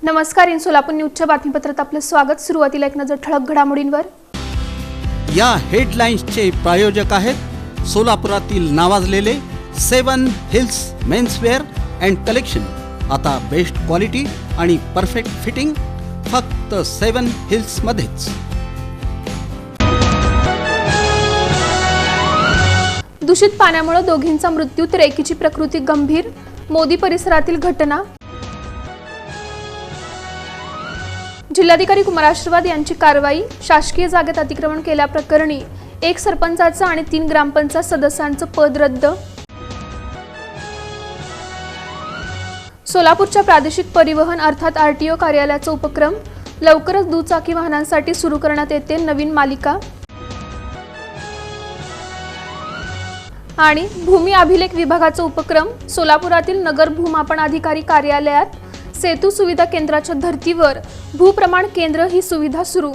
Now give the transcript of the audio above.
नमस्कार. इन सोलापूर न्यूजच्या बातमीपत्रात आपलं स्वागत. सुरुवातीला एक नजर ठळक घडामोडींवर. या हेडलाईन्सचे प्रायोजक आहेत सोलापुरातील नावाजलेले 7 हिल्स मेन्सवेअर अँड कलेक्शन. आता बेस्ट क्वालिटी आणि परफेक्ट फिटिंग फक्त 7 हिल्स मध्येच. दूषित पाण्यामुळे दोघींचा मृत्यू तर एकीची प्रकृती गंभीर. मोदी परिसरातील घटना. जिल्हाधिकारी कुमार आशीर्वाद यांची कारवाई. शासकीय जागेत अतिक्रमण केल्याप्रकरणी 1 सरपंचाचं आणि 3 ग्रामपंचायत सदस्यांचं पद रद्द. सोलापूरच्या प्रादेशिक परिवहन अर्थात आरटीओ कार्यालयाचा उपक्रम. लवकरच दुचाकी वाहनांसाठी सुरू करण्यात येते नवीन मालिका. आणि भूमी अभिलेख विभागाचा उपक्रम. सोलापुरातील नगर भूमापन अधिकारी कार्यालयात सेतू सुविधा केंद्राच्या धर्तीवर भूप्रमाण केंद्र ही सुविधा सुरू.